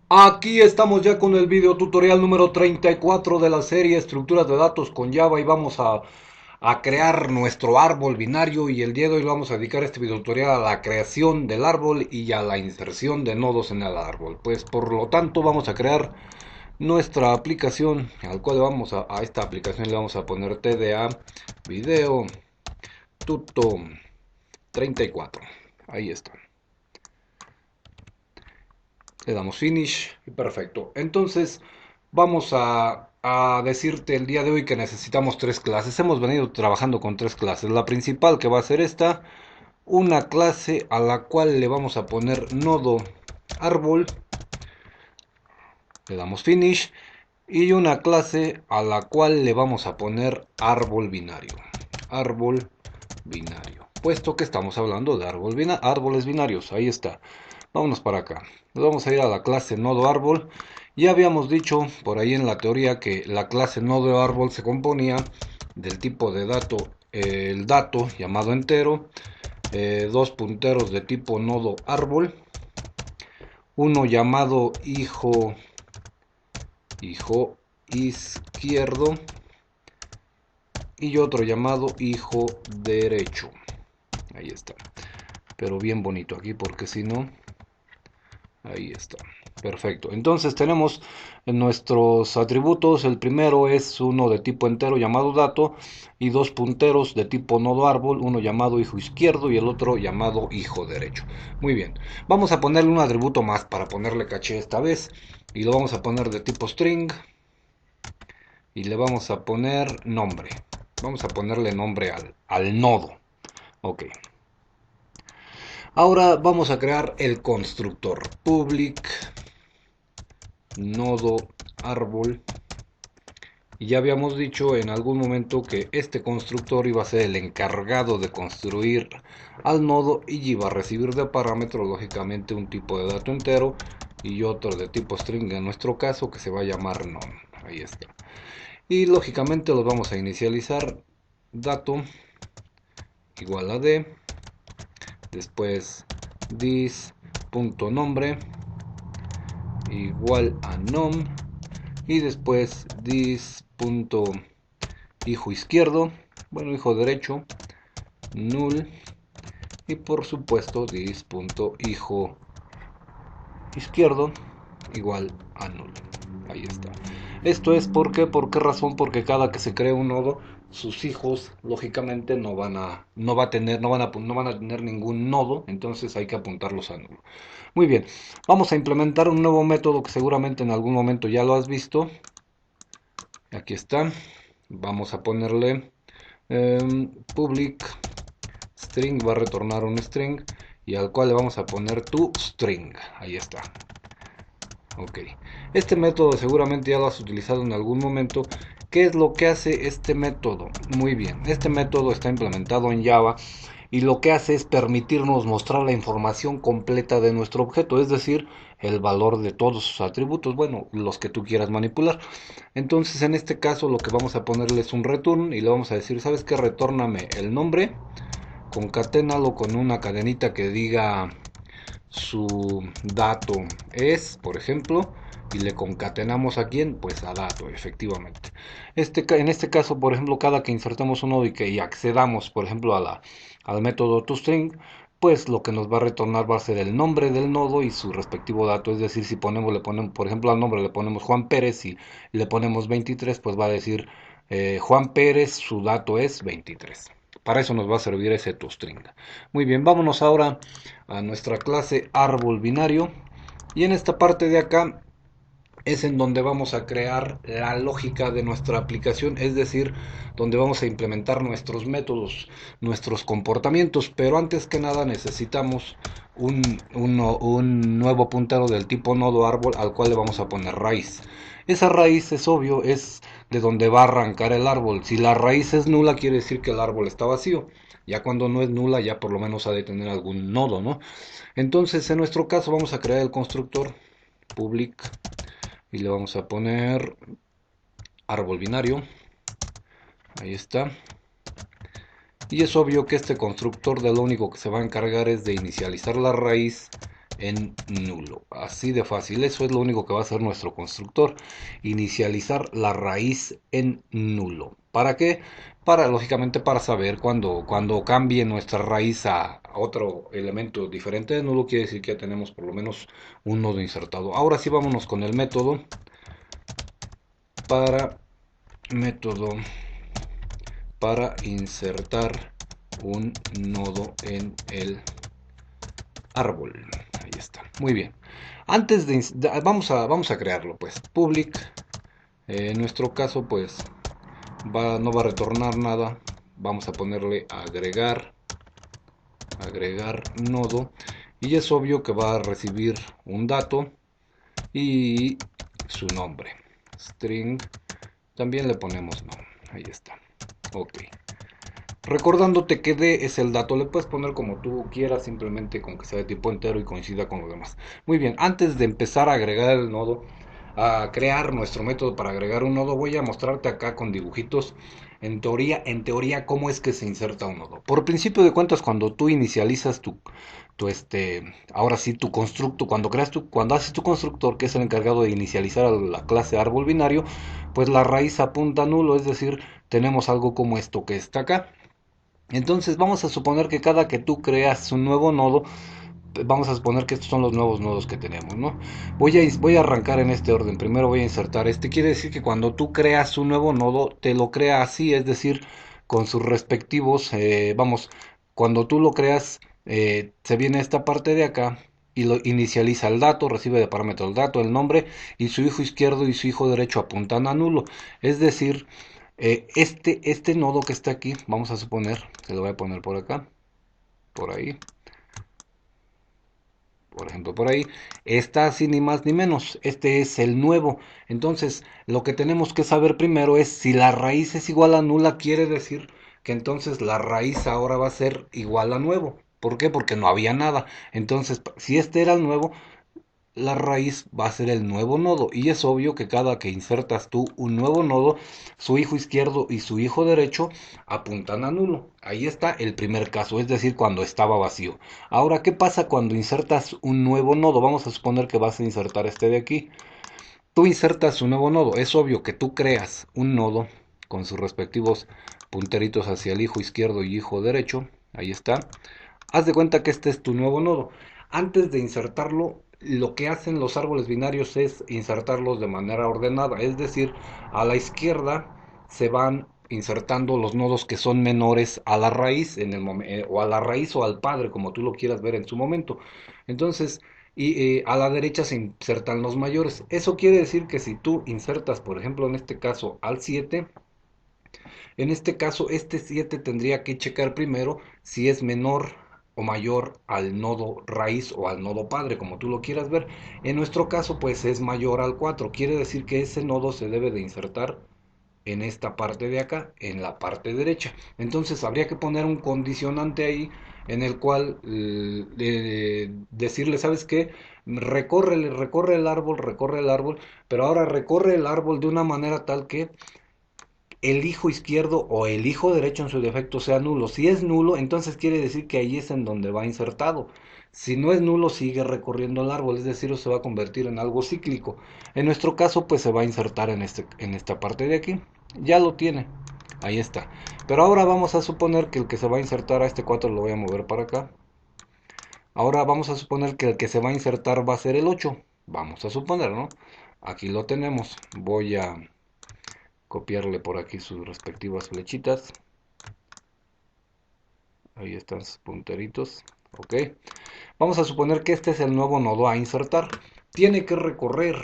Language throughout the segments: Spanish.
Aquí estamos ya con el video tutorial número 34 de la serie Estructuras de Datos con Java y vamos a crear nuestro árbol binario y el día de hoy vamos a dedicar este video tutorial a la creación del árbol y a la inserción de nodos en el árbol. Pues por lo tanto vamos a crear nuestra aplicación al cual a esta aplicación le vamos a poner TDA video tuto 34. Ahí está. Le damos finish y perfecto. Entonces vamos a decirte el día de hoy que necesitamos tres clases. Hemos venido trabajando con tres clases. La principal que va a ser esta, una clase a la cual le vamos a poner nodo árbol, le damos finish, y una clase a la cual le vamos a poner árbol binario. Árbol binario. Puesto que estamos hablando de árboles binarios, ahí está. Vámonos para acá. Nos vamos a ir a la clase nodo árbol. Ya habíamos dicho por ahí en la teoría que la clase nodo árbol se componía del tipo de dato, el dato llamado entero, dos punteros de tipo nodo árbol, uno llamado hijo izquierdo y otro llamado hijo derecho. Ahí está. Pero bien bonito aquí porque si no, ahí está. Perfecto. Entonces tenemos en nuestros atributos, el primero es uno de tipo entero llamado dato y dos punteros de tipo nodo árbol, uno llamado hijo izquierdo y el otro llamado hijo derecho. Muy bien. Vamos a ponerle un atributo más para ponerle caché esta vez y lo vamos a poner de tipo string y le vamos a poner nombre. Vamos a ponerle nombre al nodo. Ok. Ahora vamos a crear el constructor public nodo árbol. Y ya habíamos dicho en algún momento que este constructor iba a ser el encargado de construir al nodo y iba a recibir de parámetro lógicamente un tipo de dato entero y otro de tipo string en nuestro caso que se va a llamar none. Ahí está. Y lógicamente los vamos a inicializar dato igual a d, después this.nombre igual a num y después this.hijo izquierdo, bueno, hijo derecho, null y por supuesto this.hijo izquierdo igual a null. Ahí está. Esto es porque, ¿por qué razón? Porque cada que se cree un nodo, sus hijos lógicamente no van a tener ningún nodo, entonces hay que apuntarlos a nulo. Muy bien, vamos a implementar un nuevo método que seguramente en algún momento ya lo has visto. Aquí está. Vamos a ponerle public string, va a retornar un string y al cual le vamos a poner tu string. Ahí está. Ok. Este método seguramente ya lo has utilizado en algún momento. ¿Qué es lo que hace este método? Muy bien. Este método está implementado en Java y lo que hace es permitirnos mostrar la información completa de nuestro objeto, es decir, el valor de todos sus atributos, bueno, los que tú quieras manipular. Entonces, en este caso, lo que vamos a ponerle es un return y le vamos a decir, ¿sabes qué? Retórname el nombre, concaténalo con una cadenita que diga su dato es, por ejemplo, y le concatenamos a quién, pues a dato, efectivamente. En este caso, por ejemplo, cada que insertemos un nodo y accedamos, por ejemplo, al método toString, pues lo que nos va a retornar va a ser el nombre del nodo y su respectivo dato. Es decir, si le ponemos, por ejemplo, al nombre le ponemos Juan Pérez y le ponemos 23, pues va a decir Juan Pérez, su dato es 23. Para eso nos va a servir ese toString. Muy bien, vámonos ahora a nuestra clase árbol binario. Y en esta parte de acá es en donde vamos a crear la lógica de nuestra aplicación, es decir, donde vamos a implementar nuestros métodos, nuestros comportamientos, pero antes que nada necesitamos un nuevo puntero del tipo nodo árbol al cual le vamos a poner raíz. Esa raíz es obvio, es de donde va a arrancar el árbol. Si la raíz es nula, quiere decir que el árbol está vacío. Ya cuando no es nula, ya por lo menos ha de tener algún nodo, ¿no? Entonces, en nuestro caso, vamos a crear el constructor public y le vamos a poner árbol binario. Ahí está. Y es obvio que este constructor de lo único que se va a encargar es de inicializar la raíz en nulo. Así de fácil. Eso es lo único que va a hacer nuestro constructor. Inicializar la raíz en nulo. ¿Para qué? Para, lógicamente, para saber cuando cambie nuestra raíz a otro elemento diferente de nulo, quiere decir que ya tenemos por lo menos un nodo insertado. Ahora sí, vámonos con el método. Para método para insertar un nodo en el árbol. Ahí está. Muy bien. Antes de vamos a crearlo, pues. Public. En nuestro caso, pues no va a retornar nada. Vamos a ponerle agregar nodo. Y es obvio que va a recibir un dato y su nombre. String. También le ponemos no. Ahí está. Ok. Recordándote que D es el dato, le puedes poner como tú quieras, simplemente con que sea de tipo entero y coincida con los demás. Muy bien, antes de empezar a agregar el nodo, a crear nuestro método para agregar un nodo, voy a mostrarte acá con dibujitos, en teoría, cómo es que se inserta un nodo. Por principio de cuentas, cuando tú inicializas ahora sí, tu constructo, cuando haces tu constructor, que es el encargado de inicializar a la clase árbol binario, pues la raíz apunta a nulo, es decir, tenemos algo como esto que está acá. Entonces vamos a suponer que cada que tú creas un nuevo nodo, vamos a suponer que estos son los nuevos nodos que tenemos, ¿no? Voy a arrancar en este orden. Primero voy a insertar este. Quiere decir que cuando tú creas un nuevo nodo, te lo crea así, es decir, con sus respectivos, cuando tú lo creas, se viene esta parte de acá y lo inicializa el dato, recibe de parámetro el dato, el nombre, y su hijo izquierdo y su hijo derecho apuntan a nulo. Es decir, este nodo que está aquí, vamos a suponer, se lo voy a poner por acá, por ahí, por ejemplo por ahí, está así ni más ni menos, este es el nuevo. Entonces, lo que tenemos que saber primero es si la raíz es igual a nula, quiere decir que entonces la raíz ahora va a ser igual a nuevo. ¿Por qué? Porque no había nada. Entonces, si este era el nuevo, la raíz va a ser el nuevo nodo. Y es obvio que cada que insertas tú un nuevo nodo, su hijo izquierdo y su hijo derecho apuntan a nulo. Ahí está el primer caso, es decir, cuando estaba vacío. Ahora, ¿qué pasa cuando insertas un nuevo nodo? Vamos a suponer que vas a insertar este de aquí. Tú insertas un nuevo nodo. Es obvio que tú creas un nodo con sus respectivos punteritos hacia el hijo izquierdo y hijo derecho. Ahí está. Haz de cuenta que este es tu nuevo nodo. Antes de insertarlo, lo que hacen los árboles binarios es insertarlos de manera ordenada, es decir, a la izquierda se van insertando los nodos que son menores a la raíz o a la raíz o al padre, como tú lo quieras ver en su momento. Entonces, a la derecha se insertan los mayores. Eso quiere decir que si tú insertas, por ejemplo, en este caso al 7, en este caso, este 7 tendría que checar primero si es menor o mayor al nodo raíz o al nodo padre, como tú lo quieras ver. En nuestro caso, pues es mayor al 4. Quiere decir que ese nodo se debe de insertar en esta parte de acá, en la parte derecha. Entonces habría que poner un condicionante ahí en el cual decirle, ¿sabes qué? Recorre el árbol, pero ahora recorre el árbol de una manera tal que el hijo izquierdo o el hijo derecho en su defecto sea nulo. Si es nulo, entonces quiere decir que ahí es en donde va insertado. Si no es nulo, sigue recorriendo el árbol, es decir, se va a convertir en algo cíclico. En nuestro caso, pues se va a insertar en esta parte de aquí. Ya lo tiene. Ahí está. Pero ahora vamos a suponer que el que se va a insertar a este 4 lo voy a mover para acá. Ahora vamos a suponer que el que se va a insertar va a ser el 8. Vamos a suponer, ¿no? Aquí lo tenemos. Voy a copiarle por aquí sus respectivas flechitas. Ahí están sus punteritos. Ok. Vamos a suponer que este es el nuevo nodo a insertar. Tiene que recorrer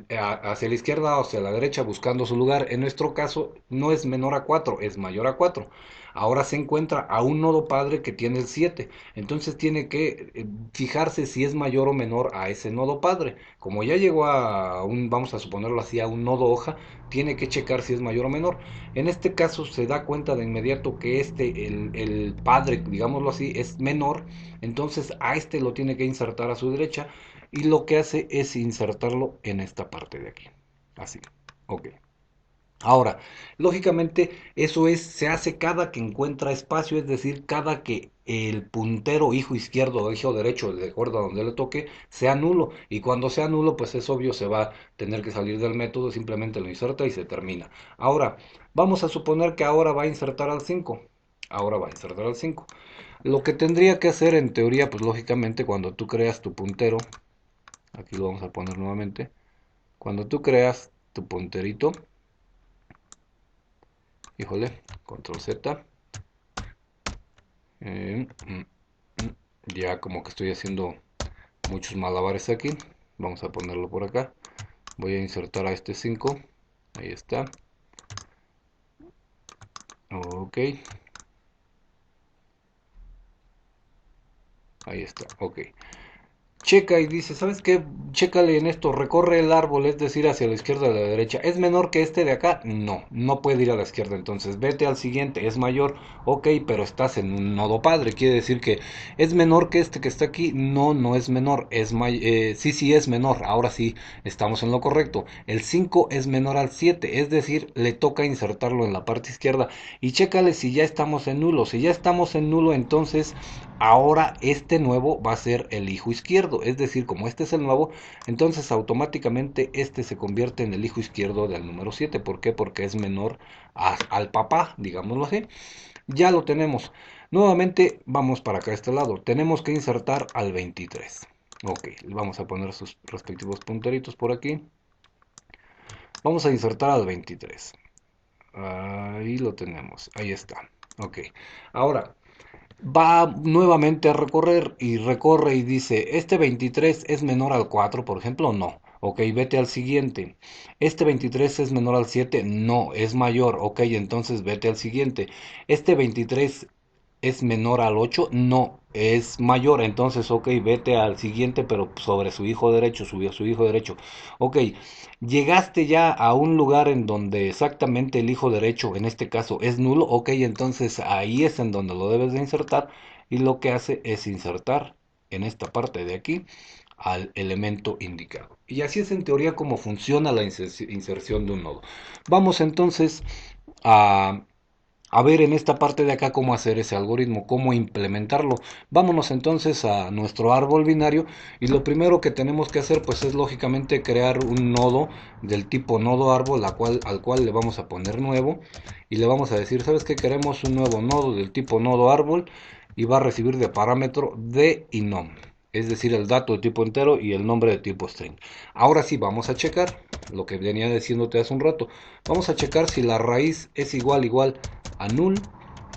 hacia la izquierda o hacia la derecha buscando su lugar. En nuestro caso no es menor a 4, es mayor a 4. Ahora se encuentra a un nodo padre que tiene el 7. Entonces tiene que fijarse si es mayor o menor a ese nodo padre. Como ya llegó vamos a suponerlo así, a un nodo hoja, tiene que checar si es mayor o menor. En este caso se da cuenta de inmediato que el padre, digámoslo así, es menor, entonces a este lo tiene que insertar a su derecha y lo que hace es insertarlo en esta parte de aquí. Así, ok. Ahora, lógicamente, se hace cada que encuentra espacio, es decir, cada que el puntero hijo izquierdo o hijo derecho, de acuerdo a donde le toque, sea nulo. Y cuando sea nulo, pues es obvio, se va a tener que salir del método, simplemente lo inserta y se termina. Ahora, vamos a suponer que ahora va a insertar al 5. Ahora va a insertar al 5. Lo que tendría que hacer en teoría, pues lógicamente cuando tú creas tu puntero, aquí lo vamos a poner nuevamente, cuando tú creas tu punterito, híjole, control Z, ya como que estoy haciendo muchos malabares aquí, vamos a ponerlo por acá, voy a insertar a este 5, ahí está, ok, ahí está, ok. Checa y dice, ¿sabes qué? Chécale en esto, recorre el árbol, es decir, hacia la izquierda o a la derecha. ¿Es menor que este de acá? No, no puede ir a la izquierda, entonces vete al siguiente, es mayor, ok, pero estás en un nodo padre, quiere decir que es menor que este que está aquí. No, no es menor, sí, sí es menor, ahora sí estamos en lo correcto. El 5 es menor al 7, es decir, le toca insertarlo en la parte izquierda. Y chécale si ya estamos en nulo, si ya estamos en nulo, entonces ahora este nuevo va a ser el hijo izquierdo, es decir, como este es el nuevo, entonces automáticamente este se convierte en el hijo izquierdo del número 7. ¿Por qué? Porque es menor al papá, digámoslo así. Ya lo tenemos. Nuevamente vamos para acá a este lado. Tenemos que insertar al 23. Ok, vamos a poner sus respectivos punteritos por aquí. Vamos a insertar al 23. Ahí lo tenemos. Ahí está. Ok. Ahora, va nuevamente a recorrer y recorre y dice, ¿este 23 es menor al 4, por ejemplo? No. Ok, vete al siguiente. ¿Este 23 es menor al 7? No, es mayor. Ok, entonces vete al siguiente. ¿Este 23 es menor al 8? No, es mayor. Entonces, ok, vete al siguiente, pero sobre su hijo derecho, subió su hijo derecho. Ok, llegaste ya a un lugar en donde exactamente el hijo derecho, en este caso, es nulo. Ok, entonces ahí es en donde lo debes de insertar. Y lo que hace es insertar en esta parte de aquí al elemento indicado. Y así es en teoría como funciona la inserción de un nodo. Vamos entonces a ver en esta parte de acá cómo hacer ese algoritmo, cómo implementarlo. Vámonos entonces a nuestro árbol binario y lo primero que tenemos que hacer pues es lógicamente crear un nodo del tipo nodo árbol al cual le vamos a poner nuevo y le vamos a decir, ¿sabes qué? Queremos un nuevo nodo del tipo nodo árbol y va a recibir de parámetro de y nom, es decir, el dato de tipo entero y el nombre de tipo string. Ahora sí, vamos a checar lo que venía diciéndote hace un rato. Vamos a checar si la raíz es igual a null.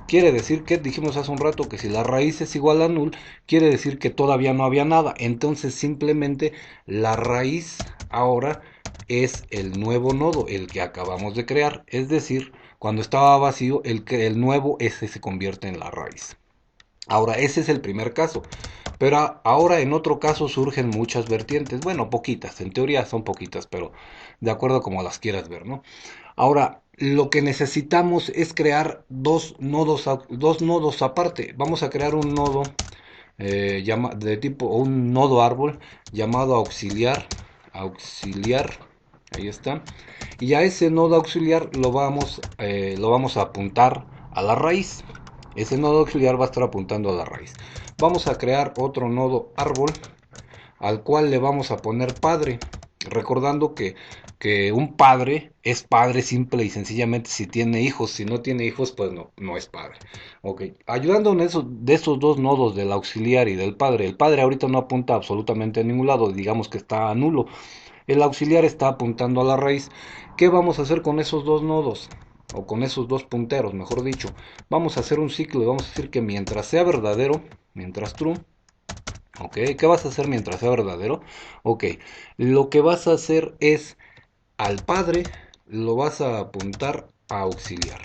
Quiere decir que dijimos hace un rato que si la raíz es igual a null, quiere decir que todavía no había nada. Entonces simplemente la raíz ahora es el nuevo nodo, el que acabamos de crear. Es decir, cuando estaba vacío, el nuevo ese se convierte en la raíz. Ahora, ese es el primer caso. Pero ahora en otro caso surgen muchas vertientes. Bueno, poquitas, en teoría son poquitas, pero de acuerdo como las quieras ver, ¿no? Ahora, lo que necesitamos es crear dos nodos aparte. Vamos a crear un nodo de tipo, un nodo árbol llamado auxiliar, ahí está. Y a ese nodo auxiliar lo vamos a apuntar a la raíz. Ese nodo auxiliar va a estar apuntando a la raíz. Vamos a crear otro nodo árbol al cual le vamos a poner padre, recordando que un padre es padre simple y sencillamente si tiene hijos. Si no tiene hijos, pues no, no es padre. Ok, ayudando en eso, de esos dos nodos, del auxiliar y del padre. El padre ahorita no apunta absolutamente a ningún lado, digamos que está a nulo. El auxiliar está apuntando a la raíz. ¿Qué vamos a hacer con esos dos nodos? O con esos dos punteros, mejor dicho. Vamos a hacer un ciclo y vamos a decir que mientras sea verdadero, mientras true, ok, ¿qué vas a hacer mientras sea verdadero? Ok, lo que vas a hacer es al padre lo vas a apuntar a auxiliar.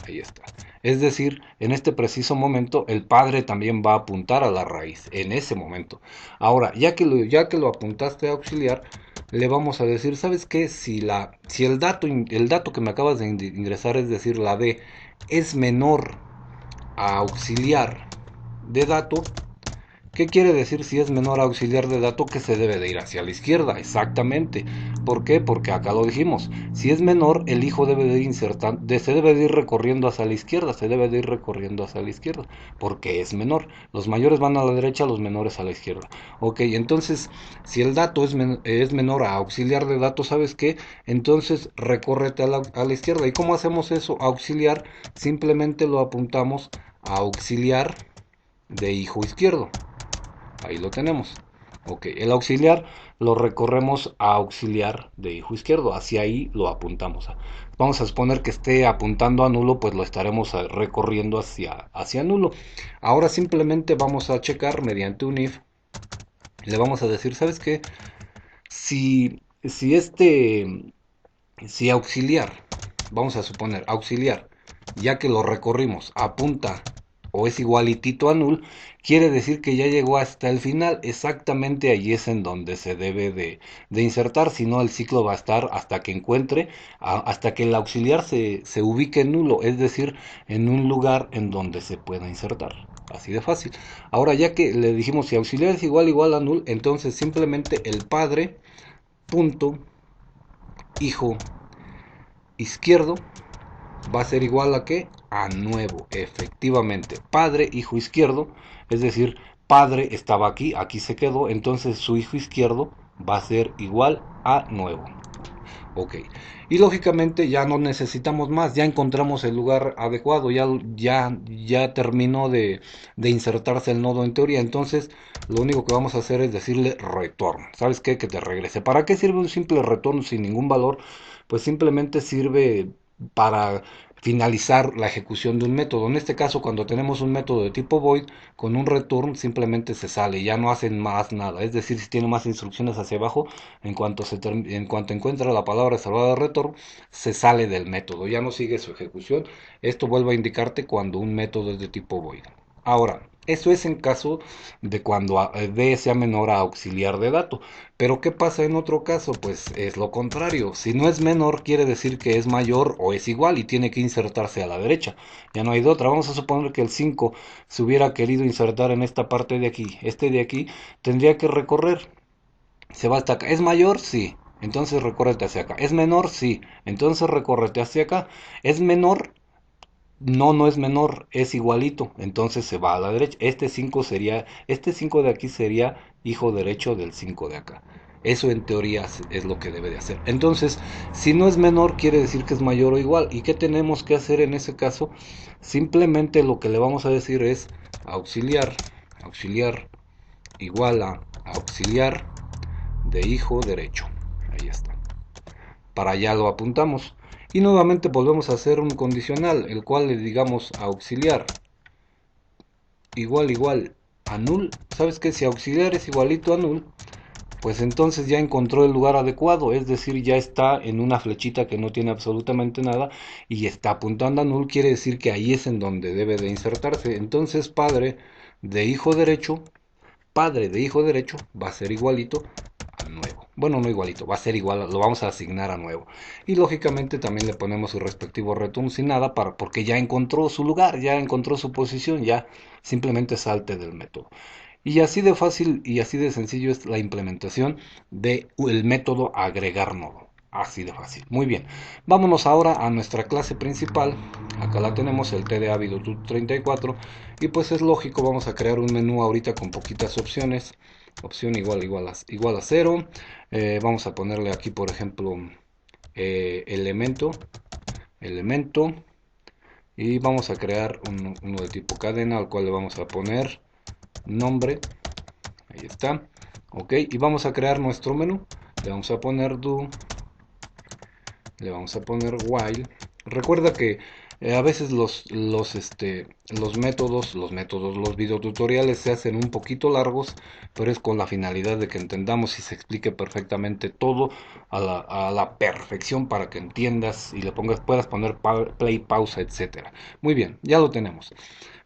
Ahí está. Es decir, en este preciso momento el padre también va a apuntar a la raíz, en ese momento. Ahora, ya que lo apuntaste a auxiliar, le vamos a decir, ¿sabes qué? Si el dato que me acabas de ingresar, es decir, la D, es menor a auxiliar de dato, ¿Qué quiere decir si es menor a auxiliar de dato? Que se debe de ir hacia la izquierda, exactamente. ¿Por qué? Porque acá lo dijimos. Si es menor, el hijo debe de ir se debe de ir recorriendo hacia la izquierda, se debe de ir recorriendo hacia la izquierda, porque es menor. Los mayores van a la derecha, los menores a la izquierda. Ok, entonces, si el dato es menor a auxiliar de dato, ¿sabes qué? Entonces, recórrete a la izquierda. ¿Y cómo hacemos eso? Auxiliar, simplemente lo apuntamos a auxiliar de hijo izquierdo. Ahí lo tenemos. Ok, el auxiliar lo recorremos a auxiliar de hijo izquierdo. Hacia ahí lo apuntamos. Vamos a suponer que esté apuntando a nulo, pues lo estaremos recorriendo hacia nulo. Ahora simplemente vamos a checar mediante un if. Le vamos a decir, ¿sabes qué? Si auxiliar, vamos a suponer auxiliar, ya que lo recorrimos, apunta o es igualitito a null, quiere decir que ya llegó hasta el final. Exactamente allí es en donde se debe de insertar, si no el ciclo va a estar hasta que encuentre, hasta que el auxiliar se ubique en nulo, es decir, en un lugar en donde se pueda insertar. Así de fácil. Ahora ya que le dijimos si auxiliar es igual a null, entonces simplemente el padre punto hijo izquierdo va a ser igual a qué? A nuevo, efectivamente. Padre, hijo izquierdo, es decir, padre estaba aquí, aquí se quedó, entonces su hijo izquierdo va a ser igual a nuevo. Ok. Y lógicamente ya no necesitamos más, ya encontramos el lugar adecuado, ya terminó de insertarse el nodo en teoría, entonces lo único que vamos a hacer es decirle retorno. ¿Sabes qué? Que te regrese. ¿Para qué sirve un simple retorno sin ningún valor? Pues simplemente sirve para finalizar la ejecución de un método. En este caso, cuando tenemos un método de tipo void, con un return simplemente se sale, ya no hacen más nada. Es decir, si tiene más instrucciones hacia abajo, en cuanto encuentra la palabra salvada return, se sale del método, ya no sigue su ejecución. Esto vuelve a indicarte cuando un método es de tipo void. Ahora, eso es en caso de cuando D sea menor a auxiliar de dato. Pero ¿qué pasa en otro caso? Pues es lo contrario. Si no es menor, quiere decir que es mayor o es igual y tiene que insertarse a la derecha. Ya no hay de otra. Vamos a suponer que el 5 se hubiera querido insertar en esta parte de aquí. Este de aquí tendría que recorrer. Se va hasta acá. ¿Es mayor? Sí. Entonces recórrete hacia acá. ¿Es menor? Sí. Entonces recórrete hacia acá. ¿Es menor? No, no es menor, es igualito, entonces se va a la derecha. Este 5 de aquí sería hijo derecho del 5 de acá. Eso en teoría es lo que debe de hacer. Entonces, si no es menor, quiere decir que es mayor o igual. ¿Y qué tenemos que hacer en ese caso? Simplemente lo que le vamos a decir es auxiliar, auxiliar igual a auxiliar de hijo derecho. Ahí está. Para allá lo apuntamos. Y nuevamente volvemos a hacer un condicional, el cual le digamos auxiliar igual a null. ¿Sabes qué? Si auxiliar es igualito a null, pues entonces ya encontró el lugar adecuado, es decir, ya está en una flechita que no tiene absolutamente nada y está apuntando a null, quiere decir que ahí es en donde debe de insertarse. Entonces padre de hijo derecho va a ser igualito a nuevo. Bueno, no igualito, va a ser igual, lo vamos a asignar a nuevo. Y lógicamente también le ponemos su respectivo return sin nada porque ya encontró su lugar, ya encontró su posición, ya simplemente salte del método. Y así de fácil y así de sencillo es la implementación del método agregar nodo. Así de fácil. Muy bien. Vámonos ahora a nuestra clase principal. Acá la tenemos, el TDA VidoTut 34. Y pues es lógico, vamos a crear un menú ahorita con poquitas opciones. Opción igual a 0. Vamos a ponerle aquí, por ejemplo, elemento. Y vamos a crear uno de tipo cadena, al cual le vamos a poner nombre. Ahí está. Ok, y vamos a crear nuestro menú. Le vamos a poner do, le vamos a poner while. Recuerda que a veces los videotutoriales se hacen un poquito largos, pero es con la finalidad de que entendamos y se explique perfectamente todo a la perfección para que entiendas y puedas poner play, pausa, etcétera. Muy bien, ya lo tenemos.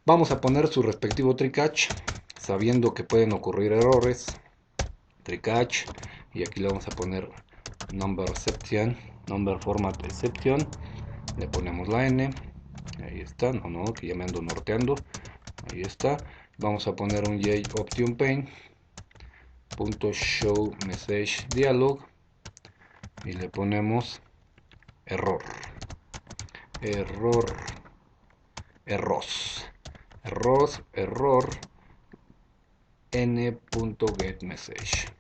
Vamos a poner su respectivo try catch, sabiendo que pueden ocurrir errores. Try catch, y aquí le vamos a poner number format exception, le ponemos la n, ahí está, no, que ya me ando norteando, ahí está, Vamos a poner un JOptionPaint punto show message dialog y le ponemos error, error n.getMessage.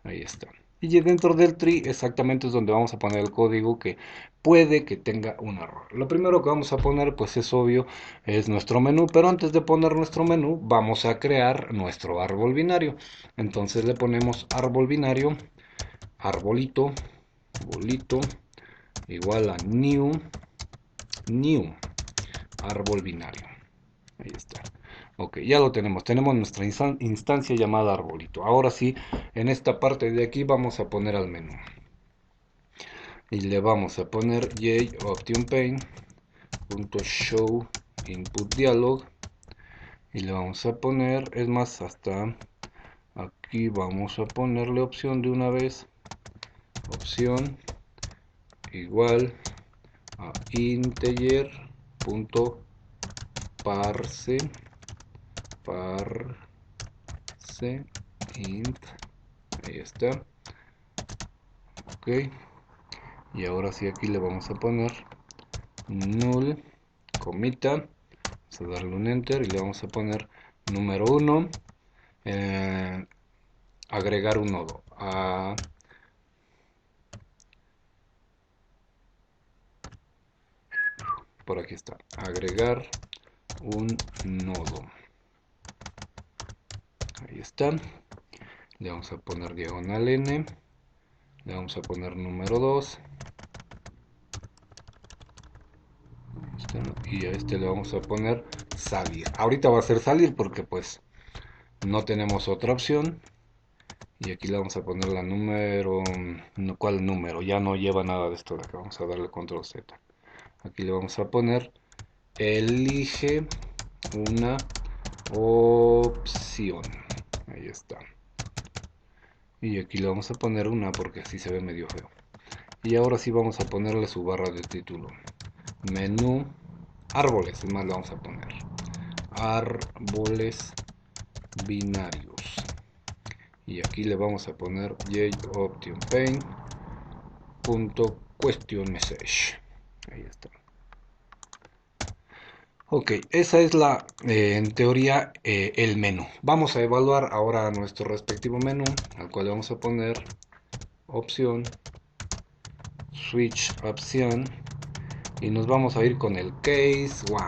Ahí está. Y dentro del tree exactamente es donde vamos a poner el código que puede que tenga un error. Lo primero que vamos a poner, pues es obvio, es nuestro menú, pero antes de poner nuestro menú vamos a crear nuestro árbol binario. Entonces le ponemos árbol binario, arbolito, bolito, igual a new, árbol binario. Ahí está. Ok, ya lo tenemos. Tenemos nuestra instancia llamada arbolito. Ahora sí, en esta parte de aquí vamos a poner al menú. Y le vamos a poner JOptionPaint.show input dialog. Y le vamos a poner, es más, hasta aquí vamos a ponerle opción de una vez. Opción igual a integer.parse int, ahí está, ok, y ahora sí aquí le vamos a poner null, comita, vamos a darle un enter y le vamos a poner número 1, agregar un nodo, por aquí está, agregar un nodo, ahí está, le vamos a poner diagonal n, le vamos a poner número 2, y a este le vamos a poner salir. Ahorita va a ser salir porque pues no tenemos otra opción. Y aquí le vamos a poner la número, ¿cuál número? Ya no lleva nada de esto de acá. Vamos a darle control Z. Aquí le vamos a poner elige una opción. Ahí está. Y aquí le vamos a poner una porque así se ve medio feo. Y ahora sí vamos a ponerle su barra de título. Menú árboles, es más le vamos a poner árboles binarios. Y aquí le vamos a poner JOptionPaint.questionMessage. Ahí está. Ok, esa es en teoría, el menú. Vamos a evaluar ahora nuestro respectivo menú, al cual le vamos a poner opción, switch opción, y nos vamos a ir con el case 1.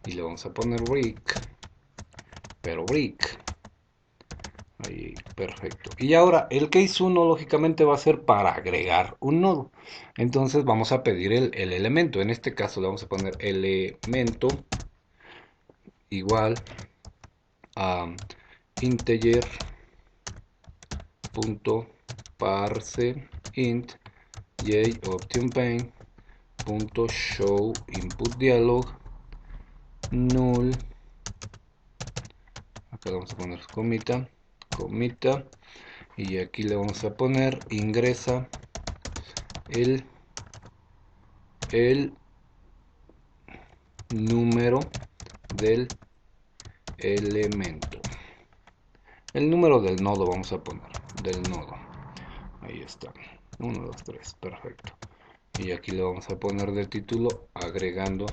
Y le vamos a poner brick, pero brick. Ahí, perfecto. Y ahora el case 1 lógicamente va a ser para agregar un nodo. Entonces vamos a pedir el elemento. En este caso le vamos a poner elemento igual a integer.parse int JOptionPaint.show input dialog null. Acá le vamos a poner comita, y aquí le vamos a poner ingresa el número del elemento, el número del nodo vamos a poner, del nodo, ahí está, 1, 2, 3, perfecto. Y aquí le vamos a poner de título agregando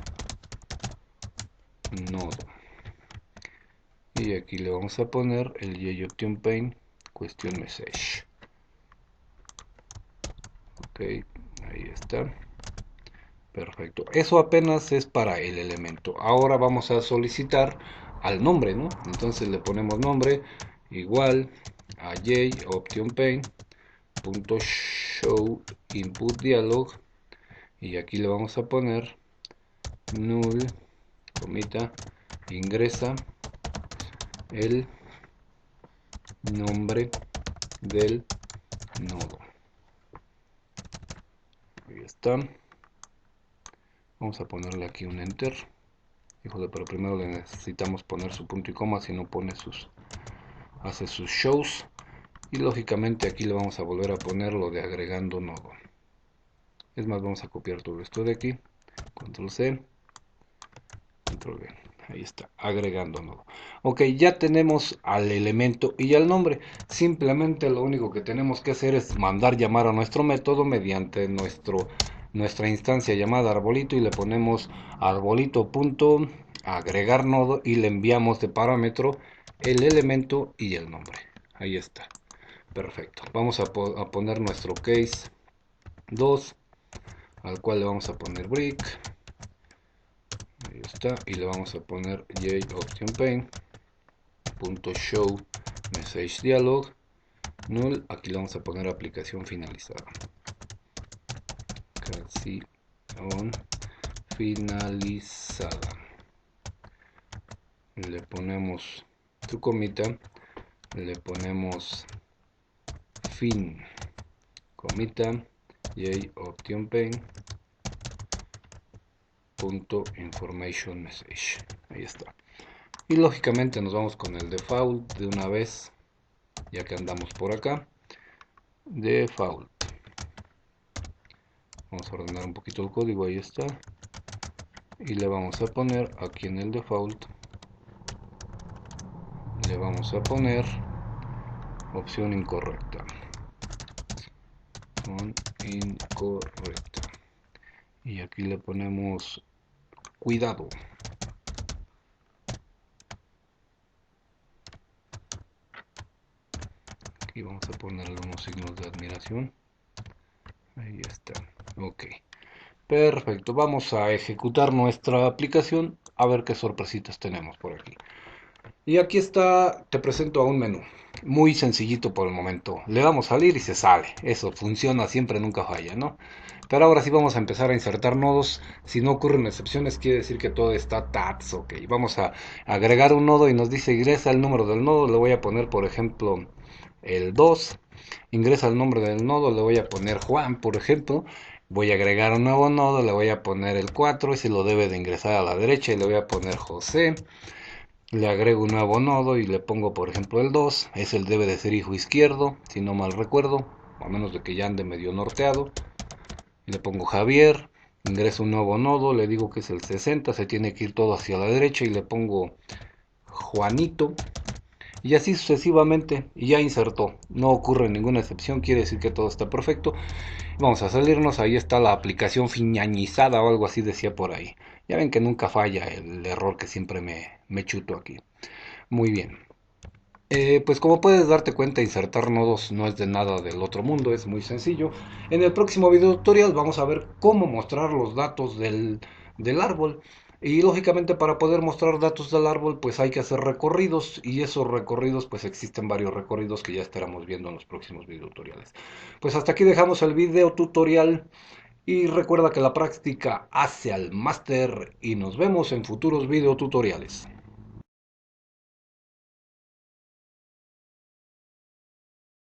nodo, y aquí le vamos a poner el JOptionPaint question message. Ok, ahí está. Perfecto. Eso apenas es para el elemento. Ahora vamos a solicitar al nombre, ¿no? Entonces le ponemos nombre igual a JOptionPaint.show input dialog y aquí le vamos a poner null, comita, ingresa el nombre del nodo. Ahí está. Vamos a ponerle aquí un enter. Híjole, pero primero le necesitamos poner su punto y coma, si no pone hace sus shows. Y lógicamente aquí le vamos a volver a poner lo de agregando nodo. Es más, vamos a copiar todo esto de aquí. Control C, Control V. Ahí está, agregando nodo. Ok, ya tenemos al elemento y al nombre. Simplemente lo único que tenemos que hacer es mandar llamar a nuestro método mediante nuestra instancia llamada arbolito y le ponemos arbolito.agregar nodo y le enviamos de parámetro el elemento y el nombre. Ahí está. Perfecto. Vamos a poner nuestro case 2, al cual le vamos a poner brick. Ahí está. Y le vamos a poner jOptionPaint.show message dialog null. Aquí le vamos a poner aplicación finalizada. Casi on finalizada. Le ponemos tu comita. Le ponemos fin comita jOptionPaint information message. Ahí está. Y lógicamente nos vamos con el default de una vez, ya que andamos por acá. Default. Vamos a ordenar un poquito el código, ahí está. Y le vamos a poner aquí en el default, le vamos a poner opción incorrecta. Incorrecta. Y aquí le ponemos cuidado. Aquí vamos a ponerle unos signos de admiración. Ahí está. Ok. Perfecto. Vamos a ejecutar nuestra aplicación a ver qué sorpresitas tenemos por aquí. Y aquí está, te presento a un menú. Muy sencillito por el momento. Le damos salir y se sale. Eso funciona siempre, nunca falla, ¿no? Pero ahora sí vamos a empezar a insertar nodos. Si no ocurren excepciones, quiere decir que todo está tats. Ok, vamos a agregar un nodo y nos dice ingresa el número del nodo. Le voy a poner, por ejemplo, el 2. Ingresa el nombre del nodo. Le voy a poner Juan, por ejemplo. Voy a agregar un nuevo nodo. Le voy a poner el 4. Ese lo debe de ingresar a la derecha. Y le voy a poner José. Le agrego un nuevo nodo y le pongo, por ejemplo, el 2. Es el debe de ser hijo izquierdo, si no mal recuerdo, a menos de que ya ande medio norteado. Le pongo Javier, ingreso un nuevo nodo, le digo que es el 60, se tiene que ir todo hacia la derecha y le pongo Juanito. Y así sucesivamente, y ya insertó. No ocurre ninguna excepción, quiere decir que todo está perfecto. Vamos a salirnos, ahí está la aplicación fiñañizada o algo así decía por ahí. Ya ven que nunca falla el error que siempre me chuto aquí. Muy bien. Pues como puedes darte cuenta, insertar nodos no es de nada del otro mundo, es muy sencillo. En el próximo video tutorial vamos a ver cómo mostrar los datos del árbol. Y lógicamente para poder mostrar datos del árbol pues hay que hacer recorridos y esos recorridos pues existen varios recorridos que ya estaremos viendo en los próximos video tutoriales. Pues hasta aquí dejamos el video tutorial y recuerda que la práctica hace al máster y nos vemos en futuros video tutoriales.